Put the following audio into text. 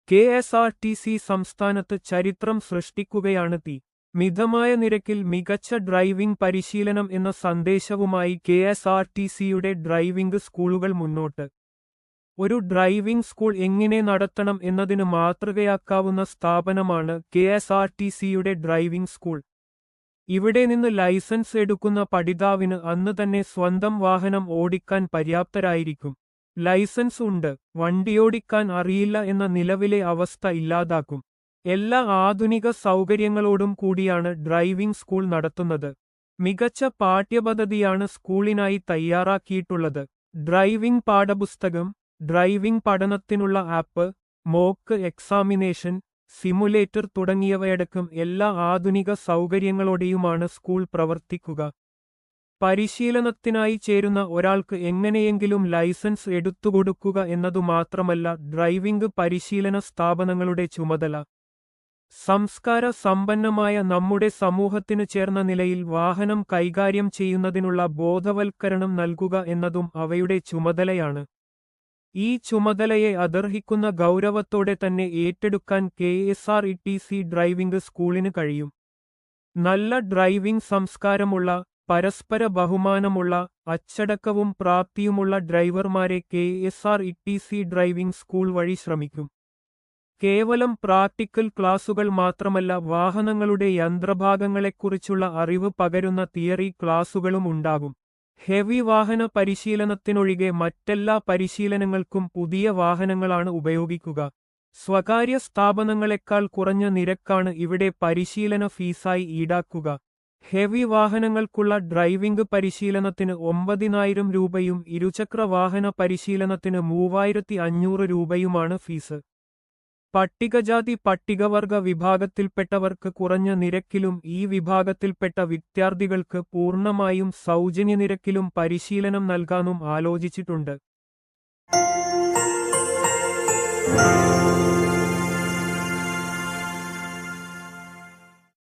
KSRTC സംസ്ഥാനത്ത് ചരിത്രം സൃഷ്ടിക്കുകയാണ് തീ. മിതമായ നിരക്കിൽ മികച്ച ഡ്രൈവിംഗ് പരിശീലനം എന്ന സന്ദേശവുമായി കെ.എസ്.ആർ.ടി.സിയുടെ ഡ്രൈവിംഗ് സ്കൂളുകൾ മുന്നോട്ട്. ഒരു ഡ്രൈവിംഗ് സ്കൂൾ എങ്ങനെ നടത്തണം എന്നതിന് മാതൃകയാക്കാവുന്ന സ്ഥാപനമാണ് കെ.എസ്.ആർ.ടി.സിയുടെ ഡ്രൈവിംഗ് സ്കൂൾ. ഇവിടെ നിന്ന് ലൈസൻസ് എടുക്കുന്ന പഠിതാവിന് അന്ന് തന്നെ സ്വന്തം വാഹനം ഓടിക്കാൻ പര്യാപ്തരായിരിക്കും. ലൈസൻസ് ഉണ്ട്, വണ്ടിയോടിക്കാൻ അറിയില്ല എന്ന നിലവിലെ അവസ്ഥ ഇല്ലാതാക്കും. എല്ലാ ആധുനിക സൗകര്യങ്ങളോടും കൂടിയാണ് ഡ്രൈവിംഗ് സ്കൂൾ നടത്തുന്നത്. മികച്ച പാഠ്യപദ്ധതിയാണ് സ്കൂളിനായി തയ്യാറാക്കിയിട്ടുള്ളത്. ഡ്രൈവിംഗ് പാഠപുസ്തകം, ഡ്രൈവിംഗ് പഠനത്തിനുള്ള ആപ്പ്, മോക്ക് എക്സാമിനേഷൻ, സിമുലേറ്റർ തുടങ്ങിയവയടക്കം എല്ലാ ആധുനിക സൗകര്യങ്ങളോടെയുമാണ് സ്കൂൾ പ്രവർത്തിക്കുക. പരിശീലനത്തിനായി ചേരുന്ന ഒരാൾക്ക് എങ്ങനെയെങ്കിലും ലൈസൻസ് എടുത്തുകൊടുക്കുക എന്നതുമാത്രമല്ല ഡ്രൈവിംഗ് പരിശീലന സ്ഥാപനങ്ങളുടെ ചുമതല. സംസ്കാര സമ്പന്നമായ നമ്മുടെ സമൂഹത്തിന് ചേർന്ന നിലയിൽ വാഹനം കൈകാര്യം ചെയ്യുന്നതിനുള്ള ബോധവൽക്കരണം നൽകുക എന്നതും അവയുടെ ചുമതലയാണ്. ഈ ചുമതലയെ അർഹിക്കുന്ന ഗൗരവത്തോടെ തന്നെ ഏറ്റെടുക്കാൻ കെ.എസ്.ആർ.ടി.സി ഡ്രൈവിംഗ് സ്കൂളിന് കഴിയും. നല്ല ഡ്രൈവിംഗ് സംസ്കാരമുള്ള, പരസ്പര ബഹുമാനമുള്ള, അച്ചടക്കവും പ്രാപ്തിയുമുള്ള ഡ്രൈവർമാരെ കെ.എസ്.ആർ.ടി.സി ഡ്രൈവിംഗ് സ്കൂൾ വഴി ശ്രമിക്കും. കേവലം പ്രാക്ടിക്കൽ ക്ലാസുകൾ മാത്രമല്ല, വാഹനങ്ങളുടെ യന്ത്രഭാഗങ്ങളെക്കുറിച്ചുള്ള അറിവ് പകരുന്ന തിയറി ക്ലാസുകളും ഉണ്ടാകും. ഹെവി വാഹന പരിശീലനത്തിനൊഴികെ മറ്റെല്ലാ പരിശീലനങ്ങൾക്കും പുതിയ വാഹനങ്ങളാണ് ഉപയോഗിക്കുക. സ്വകാര്യ സ്ഥാപനങ്ങളെക്കാൾ കുറഞ്ഞ നിരക്കാണ് ഇവിടെ പരിശീലന ഫീസായി ഈടാക്കുക. ഹെവി വാഹനങ്ങൾക്കുള്ള ഡ്രൈവിംഗ് പരിശീലനത്തിന് 9,000 രൂപയും ഇരുചക്ര വാഹന പരിശീലനത്തിന് 3,500 രൂപയുമാണ് ഫീസ്. പട്ടികജാതി പട്ടികവർഗ വിഭാഗത്തിൽപ്പെട്ടവർക്ക് കുറഞ്ഞ നിരക്കിലും ഈ വിഭാഗത്തിൽപ്പെട്ട വിദ്യാർത്ഥികൾക്ക് പൂർണ്ണമായും സൗജന്യ നിരക്കിലും പരിശീലനം നൽകാനും ആലോചിച്ചിട്ടുണ്ട്.